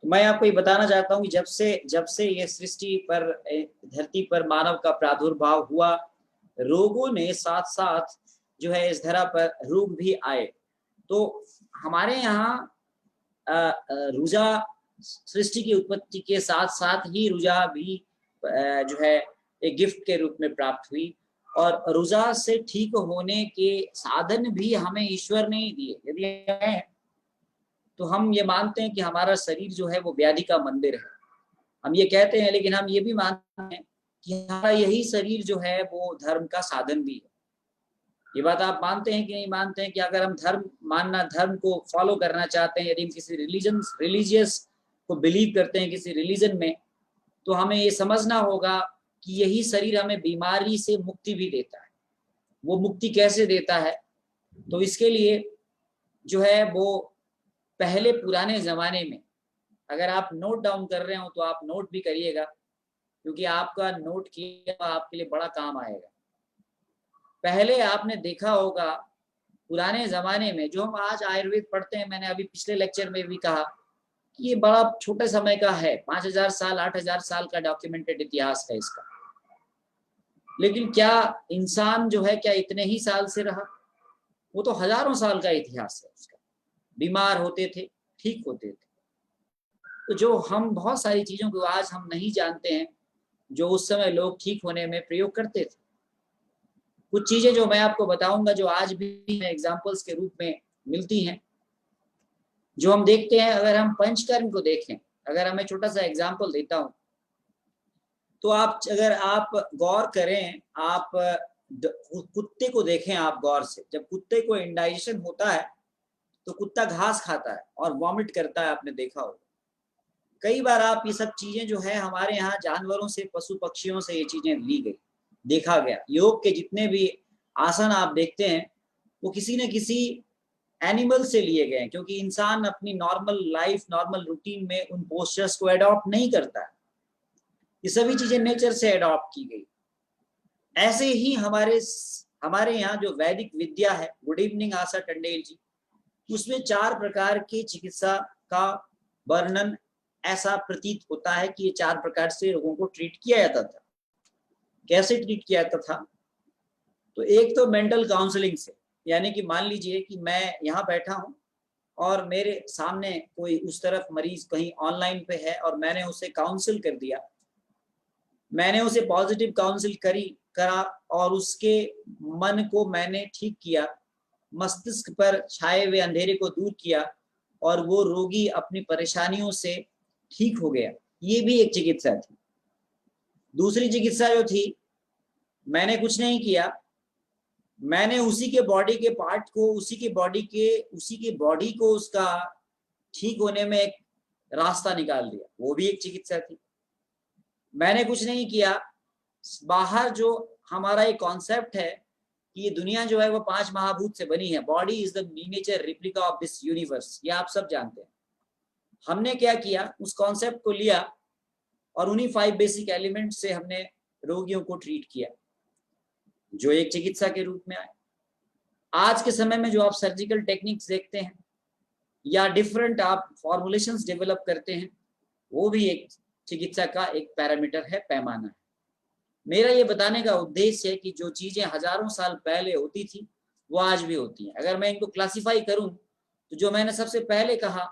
तो मैं आपको ये बताना चाहता हूँ कि जब से ये सृष्टि पर धरती पर मानव का प्रादुर्भाव हुआ, रोगों ने साथ साथ जो है इस धरा पर रोग भी आए। तो हमारे यहाँ रुजा सृष्टि की उत्पत्ति के साथ साथ ही रुजा भी जो है एक गिफ्ट के रूप में प्राप्त हुई, और रुजा से ठीक होने के साधन भी हमें ईश्वर ने ही दिए। यदि है तो हम ये मानते हैं कि हमारा शरीर जो है वो व्याधि का मंदिर है, हम ये कहते हैं, लेकिन हम ये भी मानते हैं कि हमारा यही शरीर जो है वो धर्म का साधन भी है। ये बात आप मानते हैं कि नहीं मानते हैं कि अगर हम धर्म को फॉलो करना चाहते हैं, यदि हम किसी रिलीजियस को बिलीव करते हैं किसी रिलीजन में, तो हमें ये समझना होगा कि यही शरीर हमें बीमारी से मुक्ति भी देता है। वो मुक्ति कैसे देता है? तो इसके लिए जो है वो पहले पुराने जमाने में, अगर आप नोट डाउन कर रहे हो तो आप नोट भी करिएगा, क्योंकि आपका नोट किया आपके लिए बड़ा काम आएगा। पहले आपने देखा होगा पुराने जमाने में, जो हम आज आयुर्वेद पढ़ते हैं, मैंने अभी पिछले लेक्चर में भी कहा कि ये बड़ा छोटे समय का है, 5000 साल 8000 साल का डॉक्यूमेंटेड इतिहास है इसका। लेकिन क्या इंसान जो है क्या इतने ही साल से रहा? वो तो हजारों साल का इतिहास है उसका। बीमार होते थे, ठीक होते थे। तो जो हम बहुत सारी चीजों को आज हम नहीं जानते हैं, जो उस समय लोग ठीक होने में प्रयोग करते थे। कुछ चीजें जो मैं आपको बताऊंगा जो आज भी एग्जाम्पल्स के रूप में मिलती हैं, जो हम देखते हैं। अगर हम पंचकर्म को देखें, अगर हमें छोटा सा एग्जाम्पल देता हूं, तो अगर आप गौर करें, आप कुत्ते को देखें आप गौर से, जब कुत्ते को इंडाइजेशन होता है तो कुत्ता घास खाता है और वॉमिट करता है, आपने देखा होगा। कई बार आप ये सब चीजें जो है हमारे यहाँ जानवरों से, पशु पक्षियों से ये चीजें ली गई, देखा गया। योग के जितने भी आसन आप देखते हैं वो किसी न किसी एनिमल से लिए गए हैं, क्योंकि इंसान अपनी नॉर्मल लाइफ, नॉर्मल रूटीन में उन पोस्चर्स को अडॉप्ट नहीं करता है। ये सभी चीजें नेचर से अडॉप्ट की गई। ऐसे ही हमारे यहाँ जो वैदिक विद्या है, गुड इवनिंग आशा टंडेल जी, उसमें 4 प्रकार की चिकित्सा का वर्णन ऐसा प्रतीत होता है कि ये 4 प्रकार से रोगों को ट्रीट किया जाता था। कैसे ट्रीट किया जाता था? तो एक तो मेंटल काउंसलिंग से, यानी कि मान लीजिए कि मैं यहाँ बैठा हूँ और मेरे सामने कोई उस तरफ मरीज कहीं ऑनलाइन पे है और मैंने उसे काउंसिल कर दिया, मैंने उसे पॉजिटिव काउंसिल करा और उसके मन को मैंने ठीक किया, मस्तिष्क पर छाए हुए अंधेरे को दूर किया और वो रोगी अपनी परेशानियों से ठीक हो गया। ये भी एक चिकित्सा थी। दूसरी चिकित्सा जो थी, मैंने कुछ नहीं किया, मैंने उसी के बॉडी के पार्ट को, उसी की बॉडी को उसका ठीक होने में एक रास्ता निकाल दिया, वो भी एक चिकित्सा थी। मैंने कुछ नहीं किया, बाहर जो हमारा एक कॉन्सेप्ट है कि ये दुनिया जो है वो 5 महाभूत से बनी है, body is the miniature replica of this universe, ये आप सब जानते हैं। हमने क्या किया, उस कॉन्सेप्ट को लिया और उन्हीं 5 बेसिक एलिमेंट से हमने रोगियों को ट्रीट किया, जो एक चिकित्सा के रूप में आए। आज के समय में जो आप सर्जिकल टेक्निक्स देखते हैं या डिफरेंट आप फॉर्मुलेशंस डेवलप करते हैं, वो भी एक चिकित्सा का एक पैरामीटर है, पैमाना है। मेरा ये बताने का उद्देश्य है कि जो चीजें हजारों साल पहले होती थी वो आज भी होती हैं। अगर मैं इनको क्लासिफाई करूं तो जो मैंने सबसे पहले कहा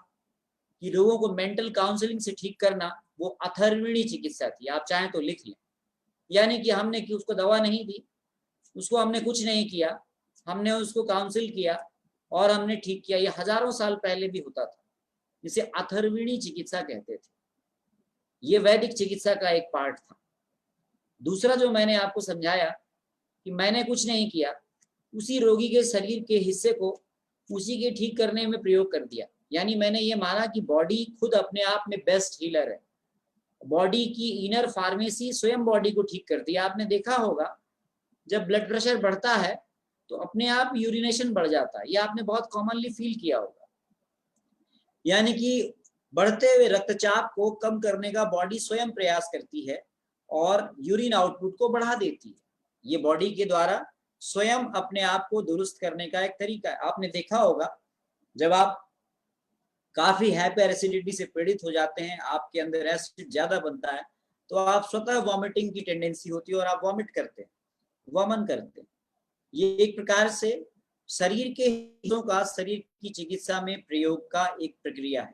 कि लोगों को मेंटल काउंसलिंग से ठीक करना, वो अथर्वणी चिकित्सा थी। आप चाहें तो लिख लें। यानी कि हमने कि उसको दवा नहीं दी, उसको हमने कुछ नहीं किया, हमने उसको काउंसिल किया और हमने ठीक किया। ये हजारों साल पहले भी होता था, जिसे अथर्वणी चिकित्सा कहते थे। ये वैदिक चिकित्सा का एक पार्ट था। दूसरा जो मैंने आपको समझाया कि मैंने कुछ नहीं किया, उसी रोगी के शरीर के हिस्से को उसी के ठीक करने में प्रयोग कर दिया। यानी मैंने ये माना कि बॉडी खुद अपने आप में बेस्ट हीलर है, बॉडी की इनर फार्मेसी स्वयं बॉडी को ठीक करती है। आपने देखा होगा जब ब्लड प्रेशर बढ़ता है तो अपने आप यूरिनेशन बढ़ जाता है, ये आपने बहुत कॉमनली फील किया होगा। यानी कि बढ़ते हुए रक्तचाप को कम करने का बॉडी स्वयं प्रयास करती है और यूरिन आउटपुट को बढ़ा देती है। ये बॉडी के द्वारा स्वयं अपने आप को दुरुस्त करने का एक तरीका है। आपने देखा होगा जब आप काफी हाइपर एसिडिटी से पीड़ित हो जाते हैं, आपके अंदर एसिड ज्यादा बनता है, तो आप स्वतः वॉमिटिंग की टेंडेंसी होती है और आप वॉमिट करते हैं, वमन करते हैं। ये एक प्रकार से शरीर के हिस्सों का शरीर की चिकित्सा में प्रयोग का एक प्रक्रिया है,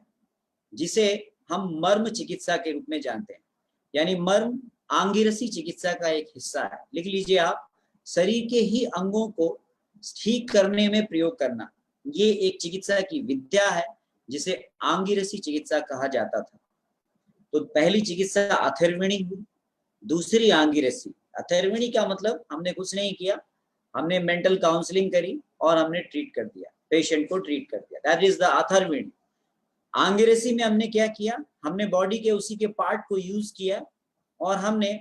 जिसे हम मर्म चिकित्सा के रूप में जानते हैं। यानी मर्म आंगिरसी चिकित्सा का एक हिस्सा है। लिख लीजिए आप, शरीर के ही अंगों को ठीक करने में प्रयोग करना, ये एक चिकित्सा की विद्या है जिसे आंगिरसी चिकित्सा कहा जाता था। तो पहली चिकित्सा अथर्वणी हुई, दूसरी आंगिरसी। अथर्वणी का मतलब हमने कुछ नहीं किया, हमने मेंटल काउंसलिंग करी और हमने ट्रीट कर दिया, पेशेंट को ट्रीट कर दिया, दैट इज द अथर्वणी। आंगिरसी में हमने क्या किया, हमने बॉडी के उसी के पार्ट को यूज किया और हमने,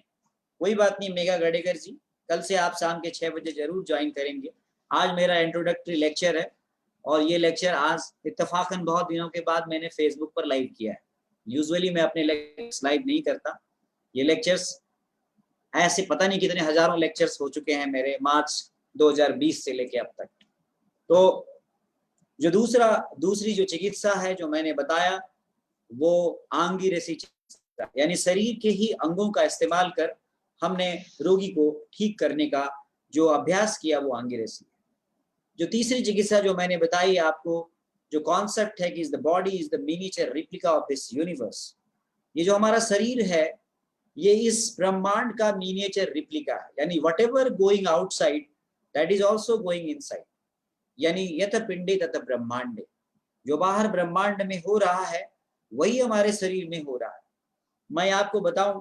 कोई बात नहीं मेगा गडेकर जी, कल से आप शाम के 6 बजे जरूर ज्वाइन करेंगे। आज मेरा इंट्रोडक्टरी लेक्चर है और ये लेक्चर आज इत्तेफाकन बहुत दिनों के बाद मैंने फेसबुक पर लाइव किया है। यूजुअली मैं अपने लेक्चर्स लाइव नहीं करता, ये लेक्चर्स ऐसे पता नहीं कितने हजारों लेक्चर्स हो चुके हैं मेरे मार्च 2020 से लेके अब तक। तो जो दूसरी जो चिकित्सा है जो मैंने बताया, वो आंगिरसी चिकित्सा, यानी शरीर के ही अंगों का इस्तेमाल कर हमने रोगी को ठीक करने का जो अभ्यास किया, वो आंगिरसी। जो तीसरी चिकित्सा जो मैंने बताई आपको, जो कॉन्सेप्ट है कि the body is the miniature replica of this universe. ये जो हमारा शरीर है, ये इस ब्रह्मांड का मिनिएचर रिप्लिका है, यानी what ever going outside that is also going inside, यानी यथ पिंडे तथ ब्रह्मांडे, जो बाहर ब्रह्मांड में हो रहा है वही हमारे शरीर में हो रहा है। मैं आपको बताऊं,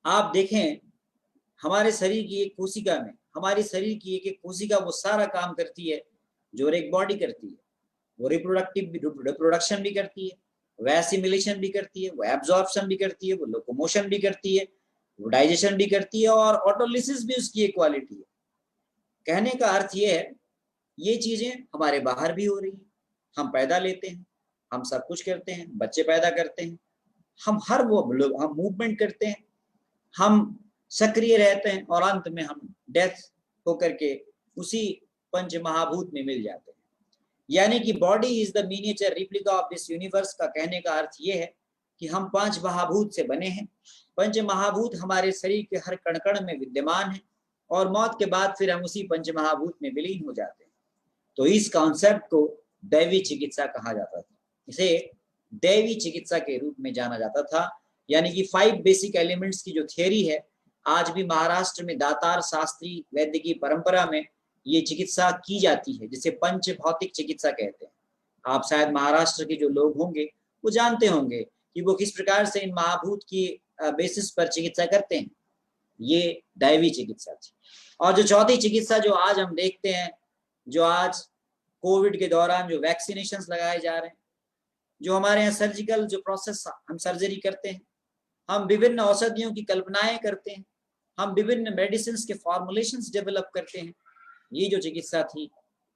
आप देखें हमारे शरीर की एक कोशिका में, हमारे शरीर की एक कोशिका वो सारा काम करती है जो एक बॉडी करती है। वो रिप्रोडक्शन भी करती है, वो एसिमिलेशन भी करती है, वो एब्जॉर्प्शन भी करती है, वो लोकोमोशन भी करती है, वो डाइजेशन भी करती है और ऑटोलिसिस भी उसकी एक क्वालिटी है। कहने का अर्थ ये है, ये चीजें हमारे बाहर भी हो रही है, हम पैदा लेते हैं, हम सब कुछ करते हैं, बच्चे पैदा करते हैं, हम हर वो हम मूवमेंट करते हैं, हम सक्रिय रहते हैं और अंत में हम डेथ होकर के उसी पंच महाभूत में मिल जाते हैं। यानी कि body is the miniature replica of this universe का कहने का अर्थ ये है कि हम 5 महाभूत से बने हैं। पंच महाभूत हमारे शरीर के हर कण कण में विद्यमान है और मौत के बाद फिर हम उसी पंच महाभूत में विलीन हो जाते हैं। तो इस कॉन्सेप्ट को दैवी चिकित्सा कहा जाता था, इसे दैवी चिकित्सा के रूप में जाना जाता था। यानी कि 5 बेसिक एलिमेंट्स की जो थियरी है, आज भी महाराष्ट्र में दातार शास्त्री वैद्य की परंपरा में ये चिकित्सा की जाती है, जिसे पंच भौतिक चिकित्सा कहते हैं। आप शायद महाराष्ट्र के जो लोग होंगे वो जानते होंगे कि वो किस प्रकार से इन महाभूत की बेसिस पर चिकित्सा करते हैं। ये दैवी चिकित्सा थी। और जो चौथी चिकित्सा जो आज हम देखते हैं, जो आज कोविड के दौरान जो वैक्सीनेशन लगाए जा रहे हैं, जो हमारे यहाँ सर्जिकल जो प्रोसेस हम सर्जरी करते हैं, हम विभिन्न औषधियों की कल्पनाएं करते हैं, हम विभिन्न मेडिसिन के फॉर्मुलेशंस डेवलप करते हैं, ये जो चिकित्सा थी,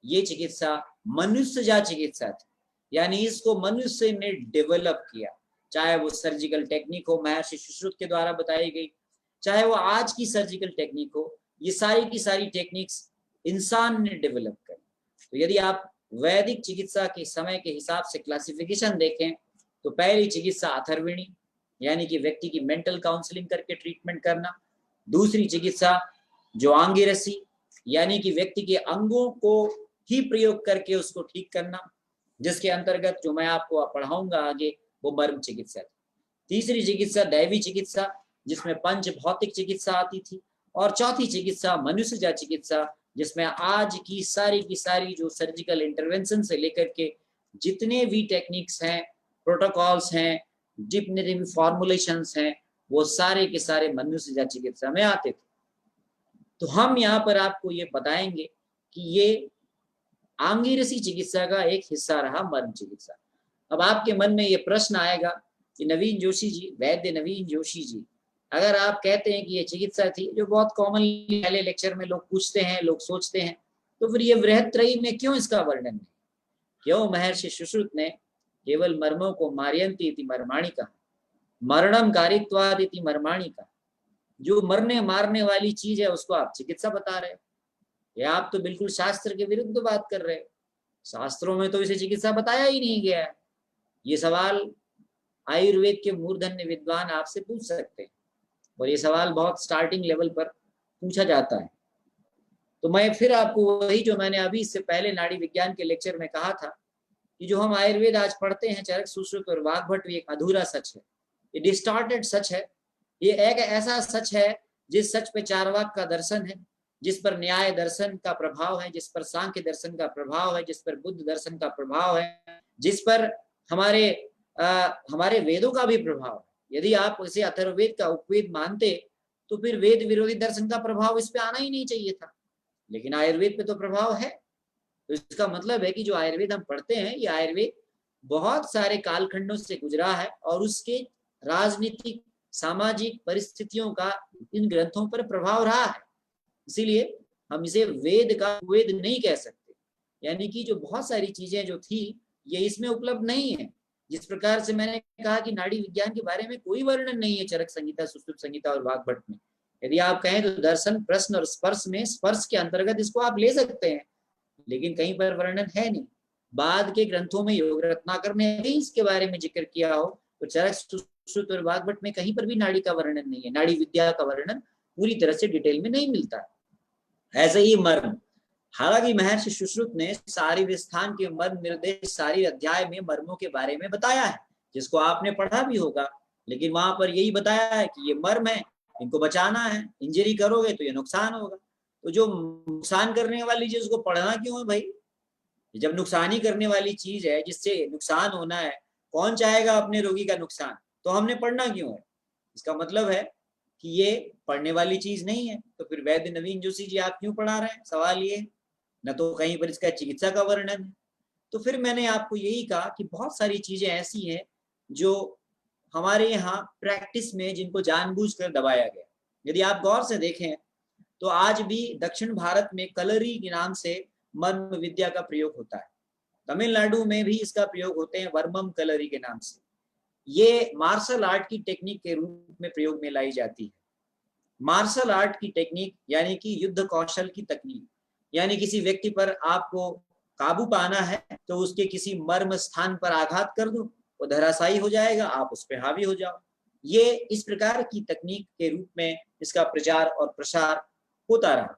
ये चिकित्सा मनुष्य जा चिकित्सा थी। यानी इसको मनुष्य ने डेवलप किया, चाहे वो सर्जिकल टेक्निक हो महर्षि सुश्रुत के द्वारा बताई गई, चाहे वो आज की सर्जिकल टेक्निक हो, ये सारी की सारी टेक्निक्स इंसान ने डेवलप करी। तो यदि आप वैदिक चिकित्सा के समय के हिसाब से क्लासिफिकेशन देखें, तो पहली चिकित्सा अथर्वणी, यानी कि व्यक्ति की मेंटल काउंसलिंग करके ट्रीटमेंट करना। दूसरी चिकित्सा जो आंगिरसी, यानी कि व्यक्ति के अंगों को ही प्रयोग करके उसको ठीक करना, जिसके अंतर्गत जो मैं आपको पढ़ाऊंगा आगे, वो मर्म चिकित्सा। तीसरी चिकित्सा दैवी चिकित्सा, जिसमें पंच भौतिक चिकित्सा आती थी। और चौथी चिकित्सा मनुष्य जा चिकित्सा, जिसमें आज की सारी जो सर्जिकल इंटरवेंशन से लेकर के जितने भी टेक्निक्स हैं, प्रोटोकॉल्स हैं, जितने भी फॉर्मुलेशंस हैं, वो सारे के सारे मनुष्य जा चिकित्सा में आते थे। तो हम यहाँ पर आपको ये बताएंगे कि ये आंगिरसी चिकित्सा का एक हिस्सा रहा मर्म चिकित्सा। अब आपके मन में ये प्रश्न आएगा कि नवीन जोशी जी, वैद्य नवीन जोशी जी, अगर आप कहते हैं कि ये चिकित्सा थी, जो बहुत कॉमनली पहले लेक्चर में लोग पूछते हैं, लोग सोचते हैं, तो फिर ये वृहत्त्रयी में क्यों इसका वर्णन नहीं? क्यों महर्षि सुश्रुत ने केवल मर्मों को मार्यन्ति इति मर्माणि कहा, मरणम कारित्वाद इति मर्माणि कहा? जो मरने मारने वाली चीज है उसको आप चिकित्सा बता रहे हो, या आप तो बिल्कुल शास्त्र के विरुद्ध बात कर रहे हो। शास्त्रों में तो इसे चिकित्सा बताया ही नहीं गया है। ये सवाल आयुर्वेद के मूर्धन्य विद्वान आपसे पूछ सकते हैं, और ये सवाल बहुत स्टार्टिंग लेवल पर पूछा जाता है। तो मैं फिर आपको वही जो मैंने अभी इससे पहले नाड़ी विज्ञान के लेक्चर में कहा था कि जो हम आयुर्वेद आज पढ़ते हैं, चरक, सुश्रुत और वाग्भट, एक अधूरा सच है, ये डिस्टॉर्टेड सच है। ये एक ऐसा सच है जिस सच पे चारवाक का दर्शन है, जिस पर न्याय दर्शन का प्रभाव है, जिस पर सांख्य दर्शन का प्रभाव है, जिस पर बुद्ध दर्शन का प्रभाव है, जिस पर हमारे वेदों का भी प्रभाव है। यदि आप इसे अथर्ववेद का उपवेद मानते तो फिर वेद विरोधी दर्शन का प्रभाव इस पे आना ही नहीं चाहिए था, लेकिन आयुर्वेद पे तो प्रभाव है। तो इसका मतलब है कि जो आयुर्वेद हम पढ़ते हैं, ये आयुर्वेद बहुत सारे कालखंडों से गुजरा है और उसके राजनीतिक सामाजिक परिस्थितियों का इन ग्रंथों पर प्रभाव रहा है। इसीलिए हम इसे वेद का वेद नहीं कह सकते, यानी कि जो बहुत सारी चीजें जो थी ये इसमें उपलब्ध नहीं है। जिस प्रकार से मैंने कहा कि नाड़ी विज्ञान के बारे में कोई वर्णन नहीं है चरक संहिता, सुश्रुत संहिता और वाग्भट में। यदि आप कहें तो दर्शन, प्रश्न और स्पर्श में स्पर्श के अंतर्गत इसको आप ले सकते हैं, लेकिन कहीं पर वर्णन है नहीं। बाद के ग्रंथों में योग रत्नाकर ने भी इसके बारे में जिक्र किया हो तो चरक, सुश्रुत और वाग्भट में कहीं पर भी नाड़ी का वर्णन नहीं है, नाड़ी विद्या का वर्णन पूरी तरह से डिटेल में नहीं मिलता। ऐसे ही मर्म, हालांकि महर्षि सुश्रुत ने सारी विस्थान के मर्म निर्देश सारी अध्याय में मर्मों के बारे में बताया है, जिसको आपने पढ़ा भी होगा, लेकिन वहां पर यही बताया है कि ये मर्म है, इनको बचाना है, इंजरी करोगे तो ये नुकसान होगा। तो जो नुकसान करने वाली चीज को पढ़ना क्यों है भाई? जब नुकसान ही करने वाली चीज है, जिससे नुकसान होना है, कौन चाहेगा अपने रोगी का नुकसान? तो हमने पढ़ना क्यों है? इसका मतलब है कि ये पढ़ने वाली चीज नहीं है। तो फिर वैद्य नवीन जोशी जी आप क्यों पढ़ा रहे हैं? सवाल ये, न तो कहीं पर इसका चिकित्सा का वर्णन है। तो फिर मैंने आपको यही कहा कि बहुत सारी चीजें ऐसी हैं जो हमारे यहाँ प्रैक्टिस में जिनको जानबूझकर दबाया गया। यदि आप गौर से देखें तो आज भी दक्षिण भारत में कलरी के नाम से मर्म विद्या का प्रयोग होता है। तमिलनाडु में भी इसका प्रयोग होते हैं वर्मम कलरी के नाम से। ये मार्शल आर्ट की टेक्निक के रूप में प्रयोग में लाई जाती है। मार्शल आर्ट की टेक्निक यानी कि युद्ध कौशल की तकनीक, यानी किसी व्यक्ति पर आपको काबू पाना है तो उसके किसी मर्म स्थान पर आघात कर दो, वो धराशायी हो जाएगा, आप उस पर हावी हो जाओ। ये इस प्रकार की तकनीक के रूप में इसका प्रचार और प्रसार होता रहा।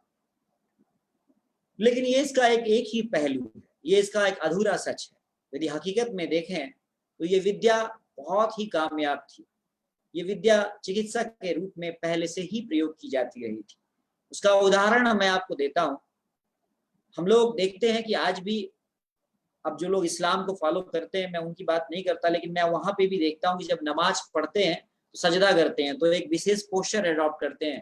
लेकिन ये इसका एक ही पहलू है, ये इसका एक अधूरा सच है। यदि हकीकत में देखें तो ये विद्या बहुत ही कामयाब थी। ये विद्या चिकित्सा के रूप में पहले से ही प्रयोग की जाती रही थी। उसका उदाहरण मैं आपको देता हूं। हम लोग देखते हैं कि आज भी अब जो लोग इस्लाम को फॉलो करते हैं, मैं उनकी बात नहीं करता, लेकिन मैं वहां पे भी देखता हूं कि जब नमाज पढ़ते हैं तो सजदा करते हैं, तो एक विशेष पोस्चर अडॉप्ट करते हैं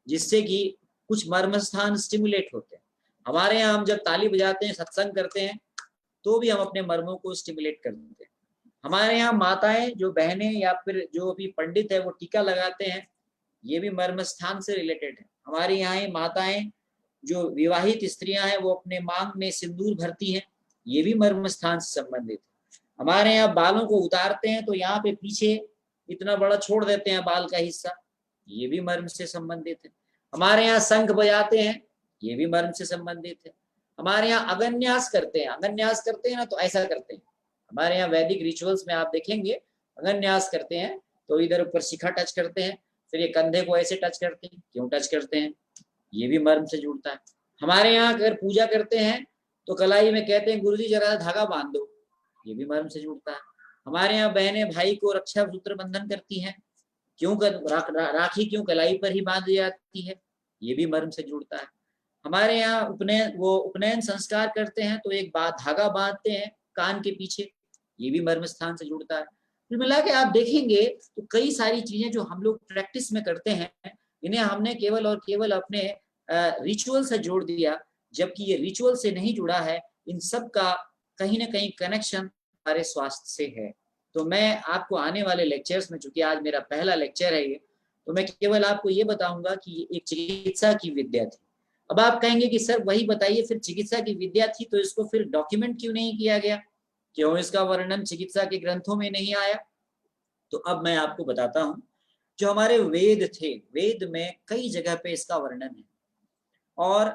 जिससे कि कुछ मर्म स्थान स्टिमुलेट होते हैं। हमारे यहाँ हम जब ताली बजाते हैं, सत्संग करते हैं, तो भी हम अपने मर्मों को स्टिमुलेट करते हैं। हमारे यहाँ माताएं, जो बहनें या फिर जो भी पंडित है वो टीका लगाते हैं, ये भी मर्म स्थान से रिलेटेड है। हमारे यहाँ माताएं जो विवाहित स्त्रियां हैं वो अपने मांग में सिंदूर भरती हैं, ये भी मर्म स्थान से संबंधित है। हमारे यहाँ बालों को उतारते हैं तो यहाँ पे पीछे इतना बड़ा छोड़ देते हैं बाल का हिस्सा, ये भी मर्म से संबंधित है। हमारे यहाँ शंख बजाते हैं, ये भी मर्म से संबंधित है। हमारे यहाँ अगन्यास करते हैं, अगन्यास करते हैं ना तो ऐसा करते हैं। हमारे यहाँ वैदिक रिचुअल्स में आप देखेंगे अगन्यास करते हैं तो इधर ऊपर शिखा टच करते हैं, फिर ये कंधे को ऐसे टच करते हैं। क्यों टच करते हैं? ये भी मर्म से जुड़ता है। हमारे यहाँ अगर पूजा करते हैं तो कलाई में कहते हैं गुरुजी जरा धागा बांध दो, ये भी मर्म से जुड़ता है। हमारे यहाँ बहनें भाई को रक्षा सूत्र बंधन करती हैं, क्यों राखी क्यों कलाई पर ही बांध जाती है, ये भी मर्म से जुड़ता है। हमारे यहाँ उपनयन संस्कार करते हैं तो एक धागा बांधते हैं कान के पीछे, ये भी मर्म स्थान से जुड़ता है। फिर मिला के आप देखेंगे तो कई सारी चीजें जो हम लोग प्रैक्टिस में करते हैं, इन्हें हमने केवल और केवल अपने रिचुअल से जोड़ दिया, जबकि ये रिचुअल से नहीं जुड़ा है। इन सब का कहीं ना कहीं कनेक्शन हमारे स्वास्थ्य से है। तो मैं आपको आने वाले लेक्चर्स में, चूंकि आज मेरा पहला लेक्चर है ये, तो मैं केवल आपको ये बताऊंगा कि ये एक चिकित्सा की विद्या थी। अब आप कहेंगे कि सर वही बताइए, फिर चिकित्सा की विद्या थी तो इसको फिर डॉक्यूमेंट क्यों नहीं किया गया, क्यों इसका वर्णन चिकित्सा के ग्रंथों में नहीं आया? तो अब मैं आपको बताता हूं, जो हमारे वेद थे, वेद में कई जगह पे इसका वर्णन है, और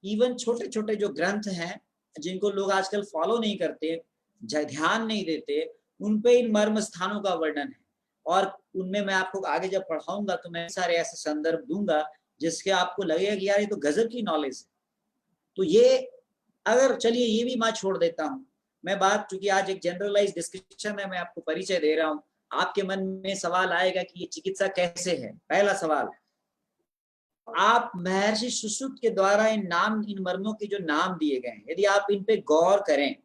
इवन छोटे छोटे जो ग्रंथ हैं जिनको लोग आजकल फॉलो नहीं करते, ध्यान नहीं देते, उन पे इन मर्म स्थानों का वर्णन है। और उनमें मैं आपको आगे जब पढ़ाऊंगा तो मैं सारे ऐसे संदर्भ दूंगा जिसके आपको लगेगा कि यार ये तो गजब की नॉलेज है। तो ये अगर चलिए ये भी मैं छोड़ देता हूँ, मैं बात, चूंकि आज एक जनरलाइज डिस्कशन है, मैं आपको परिचय दे रहा हूँ। आपके मन में सवाल आएगा कि ये चिकित्सा कैसे है। पहला सवाल, आप महर्षि सुश्रुत के द्वारा इन मर्मों के जो नाम दिए गए हैं, यदि आप इन पे गौर करें,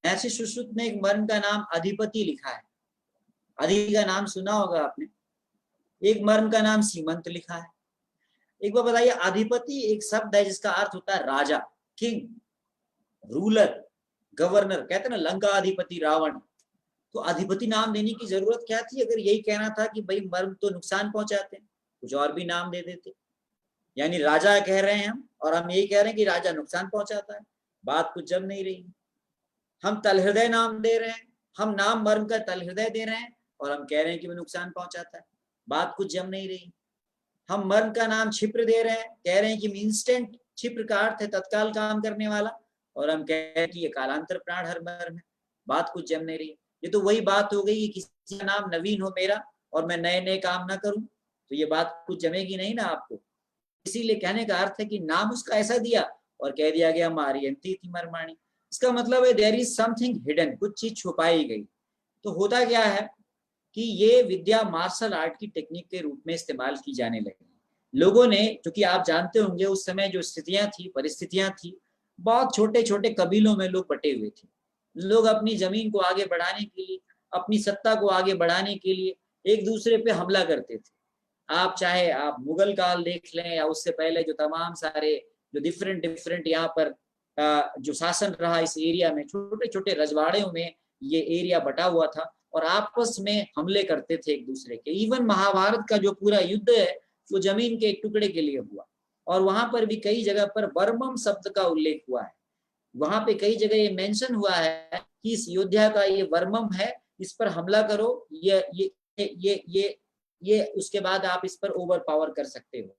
महर्षि सुश्रुत ने एक मर्म का नाम अधिपति लिखा है, अधि का नाम सुना होगा आपने। एक मर्म का नाम सीमंत लिखा है। एक बार बताइए, अधिपति एक शब्द है जिसका अर्थ होता है राजा, किंग, रूलर, गवर्नर। कहते हैं ना लंका अधिपति रावण, तो अधिपति नाम देने की जरूरत क्या थी? अगर यही कहना था कि भाई मर्म तो नुकसान पहुंचाते हैं, कुछ और भी नाम दे देते। यानी राजा कह रहे हैं हम, और हम यही कह रहे हैं कि राजा नुकसान पहुंचाता है। बात कुछ जम नहीं रही। हम तलहृदय नाम दे रहे हैं, हम नाम मर्म का तलहृदय दे रहे हैं, और हम कह रहे हैं कि वो नुकसान पहुंचाता है। बात कुछ जम नहीं रही। हम मर्म का नाम क्षिप्र दे रहे हैं, कह रहे हैं कि इंस्टेंट, क्षिप्र का अर्थ है तत्काल काम करने वाला, और हम कह रहे हैं कि ये कालांतर प्राण हर मर्म है। बात कुछ जम नहीं रही। ये तो वही बात हो गई कि किसी का नाम नवीन हो मेरा और मैं नए नए काम ना करूं, तो ये बात कुछ जमेगी नहीं ना आपको। इसीलिए कहने का अर्थ है कि नाम उसका ऐसा दिया और कह दिया गया मारियंती थी मरमाणी। इसका मतलब है देयर इज समथिंग हिडन, कुछ चीज छुपाई गई। तो होता क्या है कि ये विद्या मार्शल आर्ट की टेक्निक के रूप में इस्तेमाल की जाने लगी। लोगों ने, क्योंकि आप जानते होंगे उस समय जो स्थितियां थी, परिस्थितियां थी, बहुत छोटे छोटे कबीलों में लोग बटे हुए थे। लोग अपनी जमीन को आगे बढ़ाने के लिए, अपनी सत्ता को आगे बढ़ाने के लिए एक दूसरे पे हमला करते थे। आप चाहे आप मुगल काल देख लें या उससे पहले जो तमाम सारे जो डिफरेंट डिफरेंट यहाँ पर जो शासन रहा इस एरिया में, छोटे छोटे रजवाड़ों में ये एरिया बटा हुआ था और आपस में हमले करते थे एक दूसरे के। इवन महाभारत का जो पूरा युद्ध है वो जमीन के एक टुकड़े के लिए हुआ, और वहां पर भी कई जगह पर वर्मम शब्द का उल्लेख हुआ है। वहां पे कई जगह ये मेंशन हुआ है कि इस योद्धा का ये वर्मम है, इस पर हमला करो, ये उसके बाद आप इस पर ओवर पावर कर सकते हो।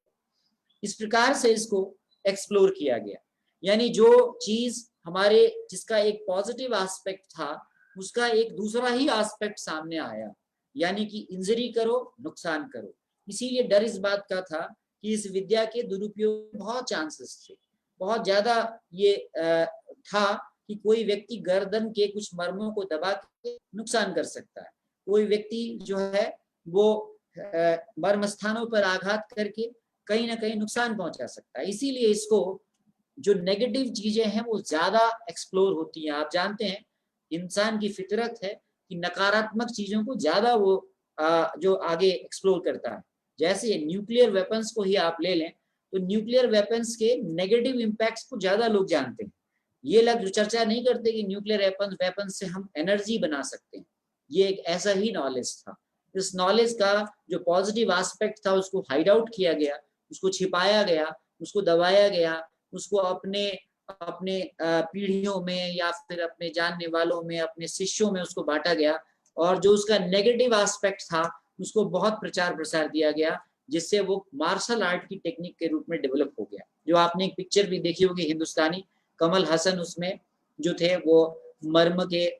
इस प्रकार से इसको एक्सप्लोर किया गया। यानी जो चीज हमारे, जिसका एक पॉजिटिव एस्पेक्ट था, उसका एक दूसरा ही एस्पेक्ट सामने आया, यानी कि इंजरी करो, नुकसान करो। इसीलिए डर इस बात का था कि इस विद्या के दुरुपयोग बहुत चांसेस थे, बहुत ज्यादा ये था कि कोई व्यक्ति गर्दन के कुछ मर्मों को दबा के नुकसान कर सकता है। कोई व्यक्ति जो है वो मर्म स्थानों पर आघात करके कहीं ना कहीं नुकसान पहुंचा सकता है। इसीलिए इसको जो नेगेटिव चीजें हैं वो ज्यादा एक्सप्लोर होती हैं। आप जानते हैं इंसान की फितरत है कि नकारात्मक चीजों को ज्यादा वो जो आगे एक्सप्लोर करता है। जैसे न्यूक्लियर वेपन्स को ही आप ले लें, तो न्यूक्लियर वेपन्स के नेगेटिव इम्पैक्ट्स को ज्यादा लोग जानते हैं। ये लोग जो चर्चा नहीं करते कि न्यूक्लियर वेपन्स से हम एनर्जी बना सकते हैं, ये एक ऐसा ही नॉलेज था। इस नॉलेज का जो पॉजिटिव एस्पेक्ट था उसको हाइड आउट किया गया, उसको छिपाया गया, उसको दबाया गया, उसको अपने अपने पीढ़ियों में या फिर अपने जानने वालों में, अपने शिष्यों में उसको बांटा गया, और जो उसका नेगेटिव एस्पेक्ट था उसको बहुत प्रचार प्रसार दिया गया, जिससे वो मार्शल आर्ट की टेक्निक के रूप में डेवलप हो गया। जो आपने एक पिक्चर भी देखी होगी हिंदुस्तानी, कमल हसन उसमें जो थे वो मर्म के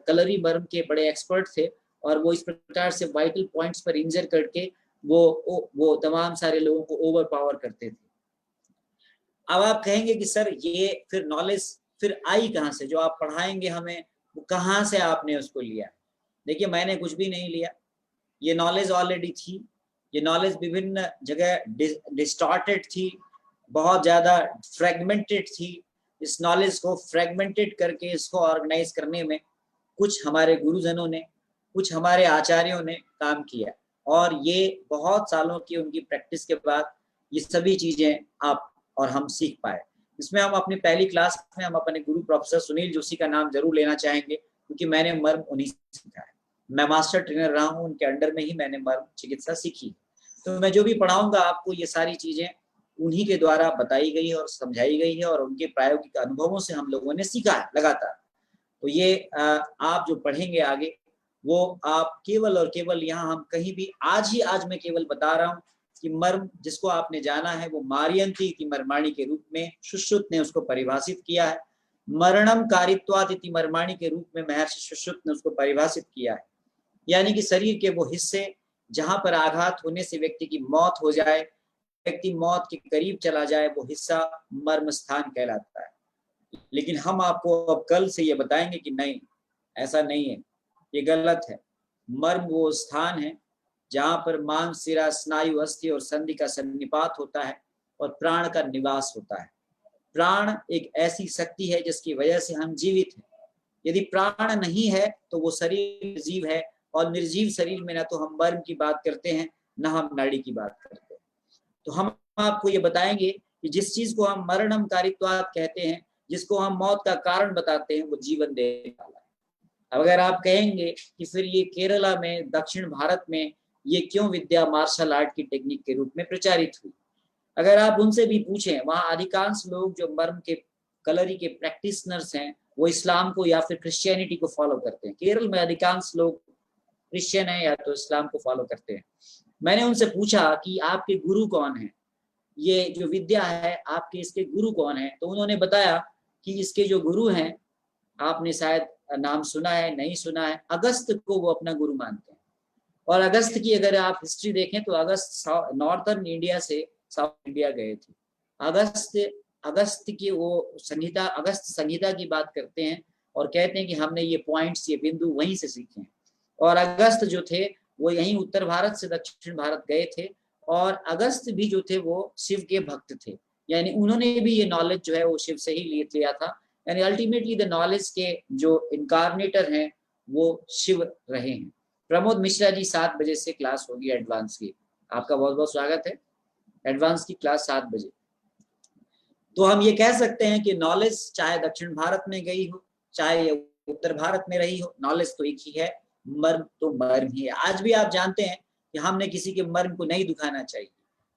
कलरी मर्म के बड़े एक्सपर्ट थे, और वो इस प्रकार से वाइटल पॉइंट्स पर इंजर करके वो तमाम सारे लोगों को ओवर पावर करते थे। अब आप कहेंगे कि सर ये फिर नॉलेज फिर आई कहाँ से? जो आप पढ़ाएंगे हमें वो कहाँ से आपने उसको लिया? देखिए मैंने कुछ भी नहीं लिया, ये नॉलेज ऑलरेडी थी। ये नॉलेज विभिन्न जगह डिस्टॉर्टेड थी, बहुत ज्यादा फ्रेगमेंटेड थी। इस नॉलेज को फ्रेगमेंटेड करके इसको ऑर्गेनाइज करने में कुछ हमारे गुरुजनों ने, कुछ हमारे आचार्यों ने काम किया, और ये बहुत सालों की उनकी प्रैक्टिस के बाद ये सभी चीजें आप और हम सीख पाए। इसमें हम अपनी पहली क्लास में हम अपने गुरु प्रोफेसर सुनील जोशी का नाम जरूर लेना चाहेंगे, क्योंकि मैंने मर्म उन्हीं से सीखा है। मैं मास्टर ट्रेनर रहा हूँ, उनके अंडर में ही मैंने मर्म चिकित्सा सीखी। तो मैं जो भी पढ़ाऊंगा आपको ये सारी चीजें उन्हीं के द्वारा बताई गई है और समझाई गई है, और उनके प्रायोगिक अनुभवों से हम लोगों ने सीखा है लगातार। तो ये आप जो पढ़ेंगे आगे वो आप केवल और केवल यहाँ हम कहीं भी आज मैं केवल बता रहा हूँ कि मर्म जिसको आपने जाना है वो मारियंती इति मर्माणी के रूप में सुश्रुत ने उसको परिभाषित किया है। मरणम कारित्वात् इति मर्माणी के रूप में महर्षि सुश्रुत ने उसको परिभाषित किया है, यानी कि शरीर के वो हिस्से जहां पर आघात होने से व्यक्ति की मौत हो जाए, व्यक्ति मौत के करीब चला जाए, वो हिस्सा मर्म स्थान कहलाता है। लेकिन हम आपको अब कल से ये बताएंगे कि नहीं, ऐसा नहीं है, ये गलत है। मर्म वो स्थान है जहां पर मांस, सिरा, स्नायु, अस्थि और संधि का सन्निपात होता है और प्राण का निवास होता है। प्राण एक ऐसी शक्ति है जिसकी वजह से हम जीवित हैं। यदि प्राण नहीं है तो वो शरीर निर्जीव है, और निर्जीव शरीर में ना तो हम मर्म की बात करते हैं, ना हम नाड़ी की बात करते हैं। तो हम आपको ये बताएंगे कि जिस चीज को हम मरणम कारित्वात् कहते हैं, जिसको हम मौत का कारण बताते हैं, वो जीवन देने वाला है। अगर आप कहेंगे कि फिर ये केरला में, दक्षिण भारत में ये क्यों विद्या मार्शल आर्ट की टेक्निक के रूप में प्रचारित हुई, अगर आप उनसे भी पूछें, वहां अधिकांश लोग जो मर्म के कलरी के प्रैक्टिशनर्स हैं वो इस्लाम को या फिर क्रिश्चियनिटी को फॉलो करते हैं। केरल में अधिकांश लोग क्रिश्चियन है या तो इस्लाम को फॉलो करते हैं। मैंने उनसे पूछा कि आपके गुरु कौन है, ये जो विद्या है आपके इसके गुरु कौन है, तो उन्होंने बताया कि इसके जो गुरु हैं, आपने शायद नाम सुना है, नहीं सुना है, अगस्त को वो अपना गुरु मानते हैं। और अगस्त की अगर आप हिस्ट्री देखें तो अगस्त नॉर्थर्न इंडिया से साउथ इंडिया गए थे। अगस्त की वो संहिता, अगस्त संहिता की बात करते हैं और कहते हैं कि हमने ये पॉइंट्स, ये बिंदु वहीं से सीखे हैं। और अगस्त जो थे वो यहीं उत्तर भारत से दक्षिण भारत गए थे, और अगस्त भी जो थे वो शिव के भक्त थे, यानी उन्होंने भी ये नॉलेज जो है वो शिव से ही लिया था। यानी अल्टीमेटली द नॉलेज के जो इनकारनेटर हैं वो शिव रहे हैं। प्रमोद मिश्रा जी 7 बजे से क्लास होगी एडवांस की, आपका बहुत बहुत स्वागत है। एडवांस की क्लास 7 बजे। तो हम ये कह सकते हैं कि नॉलेज चाहे दक्षिण भारत में गई हो, चाहे उत्तर भारत में रही हो, नॉलेज तो एक ही है, मर्म तो मर्म ही है। आज भी आप जानते हैं कि हमने किसी के मर्म को नहीं दुखाना चाहिए।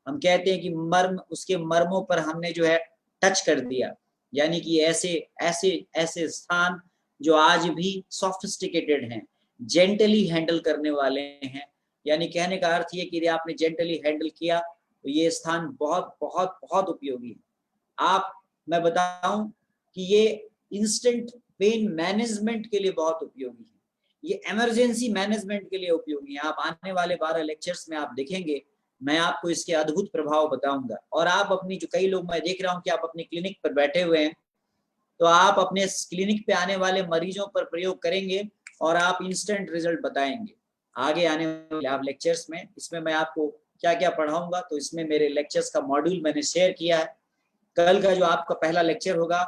हम कहते हैं कि मर्म, उसके मर्मों पर हमने जो है टच कर दिया, यानी कि ऐसे ऐसे ऐसे स्थान जो आज भी सॉफिस्टिकेटेड हैं, जेंटली हैंडल करने वाले हैं। यानी कहने का अर्थ ये कि यदि आपने जेंटली हैंडल किया तो ये स्थान बहुत बहुत बहुत उपयोगी है। मैं बताऊं कि ये इंस्टेंट पेन मैनेजमेंट के लिए बहुत उपयोगी है, ये इमरजेंसी मैनेजमेंट के लिए उपयोगी है। आप आने वाले 12 लेक्चर्स में आप देखेंगे, मैं आपको इसके अद्भुत प्रभाव बताऊंगा। और आप अपनी, जो कई लोग मैं देख रहा हूं कि आप अपनी क्लिनिक पर बैठे हुए हैं, तो आप अपने क्लिनिक पे आने वाले मरीजों पर प्रयोग करेंगे और आप इंस्टेंट रिजल्ट बताएंगे आगे आने वाले आप लेक्चर्स में। इसमें मैं आपको क्या क्या पढ़ाऊंगा, तो इसमें मेरे लेक्चर्स का मॉड्यूल मैंने शेयर किया है। कल का जो आपका पहला लेक्चर होगा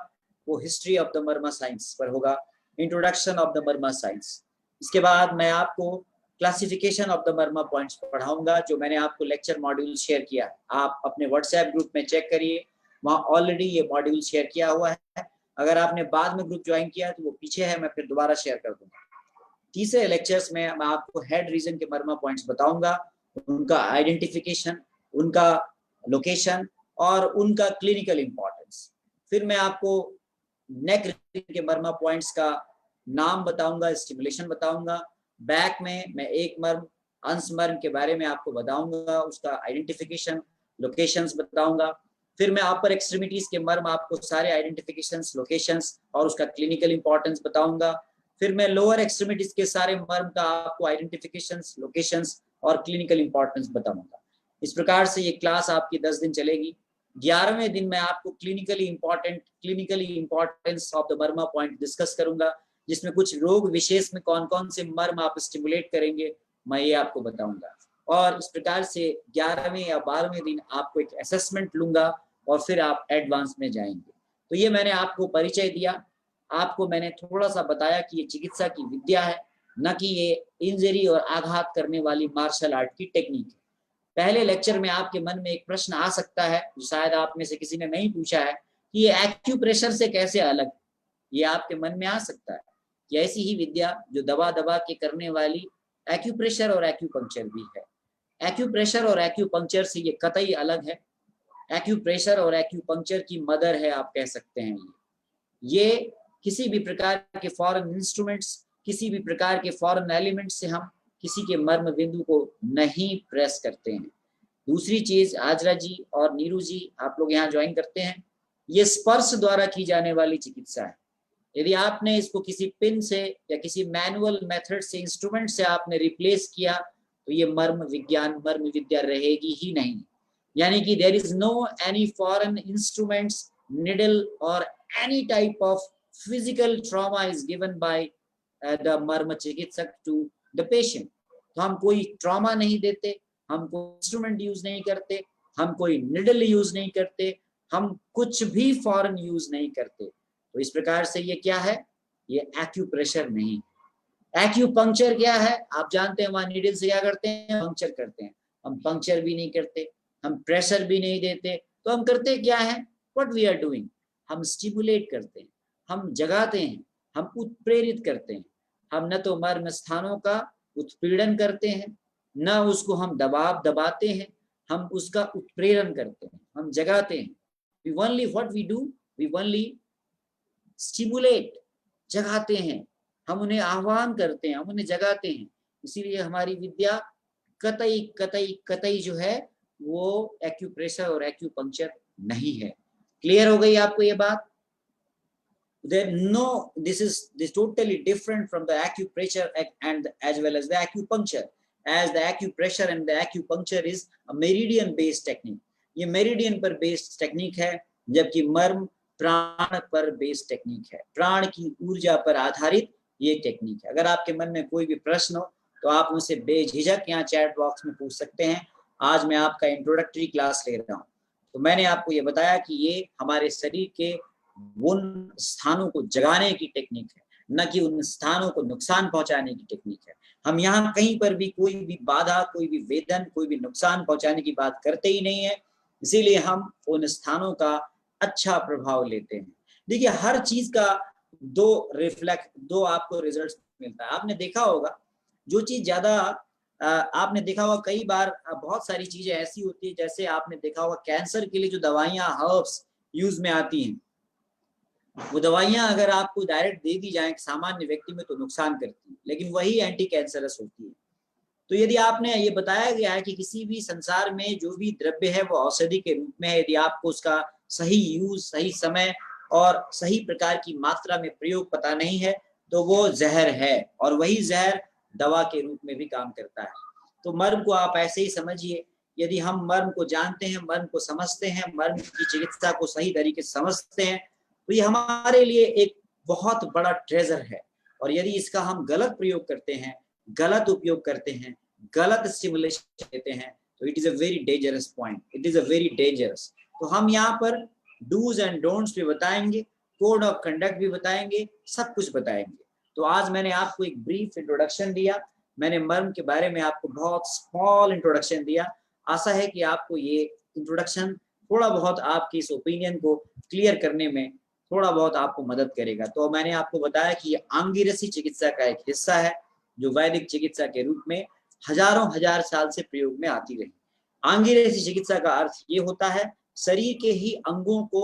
वो history of the Marma science पर होगा, introduction of the Marma science. इसके बाद मैं आपको classification of the Marma points पढ़ाऊंगा, जो मैंने आपको लेक्चर मॉड्यूल शेयर किया है। आप अपने व्हाट्सएप ग्रुप में चेक करिए, वहाँ ऑलरेडी ये मॉड्यूल शेयर किया हुआ है। अगर आपने बाद में ग्रुप ज्वाइन किया तो वो पीछे है, मैं फिर दोबारा शेयर कर दूंगा। तीसरे लेक्चर्स में मैं आपको हेड रीजन के मर्मा पॉइंट्स बताऊंगा, उनका आइडेंटिफिकेशन, उनका लोकेशन और उनका क्लिनिकल इंपॉर्टेंस। फिर मैं आपको नेक रीजन के मर्मा पॉइंट्स का नाम बताऊंगा, स्टिमुलेशन बताऊंगा। बैक में मैं एक मर्म, अंश मर्म के बारे में आपको बताऊंगा, उसका आइडेंटिफिकेशन, लोकेशंस बताऊंगा। फिर मैं अपर एक्सट्रीमिटीज के मर्म आपको सारे आइडेंटिफिकेशंस, लोकेशंस और उसका क्लिनिकल इंपॉर्टेंस बताऊंगा। फिर मैं लोअर एक्सट्रीमिटीज के सारे मर्म का आपको आइडेंटिफिकेशंस, लोकेशंस और क्लिनिकल इंपॉर्टेंस बताऊंगा। इस प्रकार से ये क्लास आपकी 10 दिन चलेगी। 11वें दिन मैं आपको clinically importance of the Marma point discuss करूंगा, जिसमें कुछ रोग विशेष में कौन कौन से मर्म आप स्टिमुलेट करेंगे, मैं ये आपको बताऊंगा। और इस प्रकार से 11वें या 12वें दिन आपको एक असेसमेंट लूंगा और फिर आप एडवांस में जाएंगे। तो ये मैंने आपको परिचय दिया, आपको मैंने थोड़ा सा बताया कि ये चिकित्सा की विद्या है, न कि ये इंजरी और आघात करने वाली मार्शल आर्ट की टेक्निक है। पहले लेक्चर में आपके मन में एक प्रश्न आ सकता है, जो शायद आप में से किसी ने नहीं पूछा है, कि ये एक्यूप्रेशर से कैसे अलग, ये आपके मन में आ सकता है कि ऐसी ही विद्या जो दबा दबा के करने वाली एक्यूप्रेशर और एक्यूपंक्चर भी है। एक्यूप्रेशर और एक्यूपंक्चर से ये कतई अलग है। एक्यूप्रेशर और एक्यूपंक्चर की मदर है, आप कह सकते हैं। ये किसी भी प्रकार के फॉरेन इंस्ट्रूमेंट्स, किसी भी प्रकार के फॉरेन एलिमेंट से हम किसी के मर्म बिंदु को नहीं प्रेस करते हैं। दूसरी चीज, हाजरा जी और नीरू जी आप लोग यहाँ ज्वाइन करते हैं, ये स्पर्श द्वारा की जाने वाली चिकित्सा है। यदि आपने इसको किसी पिन से या किसी मैनुअल मेथड से, इंस्ट्रूमेंट से आपने रिप्लेस किया तो ये मर्म विद्या रहेगी ही नहीं। यानी कि there is no any foreign instruments, needle और any type of physical trauma is given by the marma chikitsak to the patient. तो हम कोई ट्रॉमा नहीं देते, हम कोई इंस्ट्रूमेंट यूज नहीं करते, हम कोई निडल यूज नहीं करते, हम कुछ भी फॉरेन यूज नहीं करते। तो इस प्रकार से ये क्या है, ये एक्यूप्रेशर नहीं। एक्यूपंक्चर क्या है, आप जानते हैं, वहां नीडल से क्या करते हैं, पंक्चर करते हैं। हम पंक्चर भी नहीं करते, हम प्रेशर भी नहीं देते, तो हम करते क्या है, व्हाट वी आर डूइंग, हम स्टिमुलेट करते हैं, हम जगाते हैं, हम उत्प्रेरित करते हैं। हम न तो मर्म स्थानों का उत्पीड़न करते हैं, न उसको हम दबाते हैं, हम उसका उत्प्रेरण करते हैं, हम जगाते हैं। we only what we do, we only stimulate, जगाते हैं, हम उन्हें आह्वान करते हैं, हम उन्हें जगाते हैं। इसीलिए हमारी विद्या कतई कतई कतई जो है वो एक्यूप्रेशर और एक्यूपंक्चर नहीं है। क्लियर हो गई आपको ये बात? No, this is totally different from the acupressure and as well as the acupuncture, as the acupressure and the acupuncture is a meridian based technique. ये मेरिडियन पर बेस्ड टेक्निक है, जबकि मर्म प्राण पर बेस्ड टेक्निक है, प्राण की ऊर्जा पर आधारित ये टेक्निक है। अगर आपके मन में कोई भी प्रश्न हो तो आप मुझसे बेझिझक यहाँ चैट बॉक्स में पूछ सकते हैं। आज मैं आपका इंट्रोडक्टरी क्लास ले रहा हूँ। तो मैंने आपको ये बताया कि ये हमारे शरीर के उन स्थानों को जगाने की टेक्निक है, न कि उन स्थानों को नुकसान पहुंचाने की टेक्निक है। हम यहाँ कहीं पर भी कोई भी बाधा, कोई भी वेदन, कोई भी नुकसान पहुंचाने की बात करते ही नहीं है। इसीलिए हम उन स्थानों का अच्छा प्रभाव लेते हैं। देखिए, हर चीज का दो आपको रिजल्ट मिलता है। आपने देखा होगा, जो चीज ज्यादा आपने देखा होगा कई बार, बहुत सारी चीजें ऐसी होती है, जैसे आपने देखा होगा कैंसर के लिए जो दवाइयां हर्ब्स यूज में आती हैं, वो दवाइयां अगर आपको डायरेक्ट दे दी जाए सामान्य व्यक्ति में तो नुकसान करती है, लेकिन वही एंटी कैंसरस होती है। तो यदि आपने ये बताया गया है कि किसी भी संसार में जो भी द्रव्य है वो औषधि के रूप में है, यदि आपको उसका सही यूज, सही समय और सही प्रकार की मात्रा में प्रयोग पता नहीं है तो वो जहर है, और वही जहर दवा के रूप में भी काम करता है। तो मर्म को आप ऐसे ही समझिए, यदि हम मर्म को जानते हैं, मर्म को समझते हैं, मर्म की चिकित्सा को सही तरीके से समझते हैं, तो ये हमारे लिए एक बहुत बड़ा ट्रेजर है। और यदि इसका हम गलत प्रयोग करते हैं, गलत उपयोग करते हैं, गलत स्टिमुलेशन देते हैं, तो it is a very dangerous point, it is a very dangerous. तो हम यहाँ पर डूज एंड डोंट्स भी बताएंगे, कोड ऑफ कंडक्ट भी बताएंगे, सब कुछ बताएंगे। तो आज मैंने आपको एक ब्रीफ इंट्रोडक्शन दिया, मैंने मर्म के बारे में आपको बहुत स्मॉल इंट्रोडक्शन दिया। आशा है कि आपको ये इंट्रोडक्शन थोड़ा बहुत आपकी इस ओपिनियन को क्लियर करने में थोड़ा बहुत आपको मदद करेगा। तो मैंने आपको बताया कि ये आंगिरसी चिकित्सा का एक हिस्सा है, जो वैदिक चिकित्सा के रूप में हजारों हजार साल से प्रयोग में आती रही। आंगिरसी चिकित्सा का अर्थ ये होता है, शरीर के ही अंगों को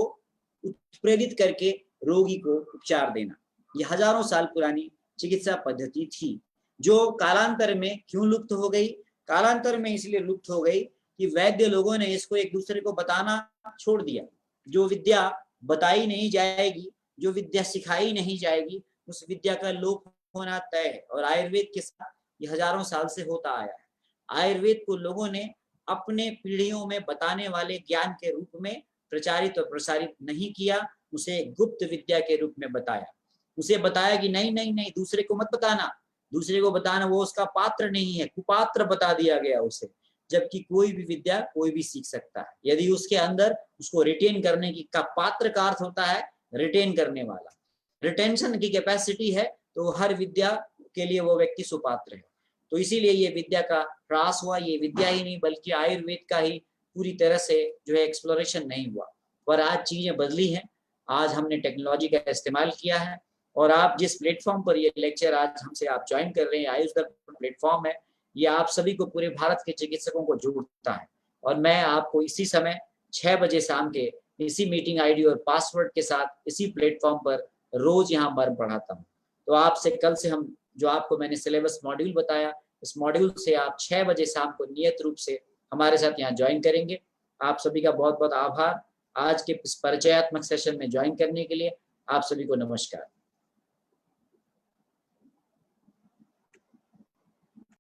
उत्प्रेरित करके रोगी को उपचार देना। ये हजारों साल पुरानी चिकित्सा पद्धति थी, जो कालांतर में क्यों लुप्त हो गई? कालांतर में इसलिए लुप्त हो गई कि वैद्य लोगों ने इसको एक दूसरे को बताना छोड़ दिया। जो विद्या बताई नहीं जाएगी, जो विद्या सिखाई नहीं जाएगी, उस विद्या का लोप होना तय है। और आयुर्वेद के साथ ये हजारों साल से होता आया है। आयुर्वेद को लोगों ने अपने पीढ़ियों में बताने वाले ज्ञान के रूप में प्रचारित और प्रसारित नहीं किया, उसे गुप्त विद्या के रूप में बताया। उसे बताया कि नहीं नहीं नहीं, दूसरे को मत बताना, दूसरे को बताना वो उसका पात्र नहीं है, कुपात्र बता दिया गया उसे। जबकि कोई भी विद्या कोई भी सीख सकता है, यदि उसके अंदर उसको रिटेन करने की का पात्र का अर्थ होता है रिटेन करने वाला, रिटेंशन की कैपेसिटी है, तो हर विद्या के लिए वो व्यक्ति सुपात्र है। तो इसीलिए ये विद्या का ह्रास हुआ। ये विद्या ही नहीं बल्कि आयुर्वेद का ही पूरी तरह से जो है एक्सप्लोरेशन नहीं हुआ। पर आज चीजें बदली हैं, आज हमने टेक्नोलॉजी का इस्तेमाल किया है, और आप जिस प्लेटफॉर्म पर ये लेक्चर आज हमसे आप ज्वाइन कर रहे हैं, आयुष दर्पण प्लेटफॉर्म है, ये आप सभी को, पूरे भारत के चिकित्सकों को जोड़ता है। और मैं आपको इसी समय 6 बजे शाम के इसी मीटिंग आईडी और पासवर्ड के साथ इसी प्लेटफॉर्म पर रोज यहाँ मर्म पढ़ाता हूँ। तो आपसे कल से हम जो आपको मैंने सिलेबस मॉड्यूल बताया, इस मॉड्यूल से आप 6 बजे शाम को नियत रूप से हमारे साथ यहाँ ज्वाइन करेंगे। आप सभी का बहुत बहुत आभार आज के इस परिचयात्मक सेशन में ज्वाइन करने के लिए। आप सभी को नमस्कार।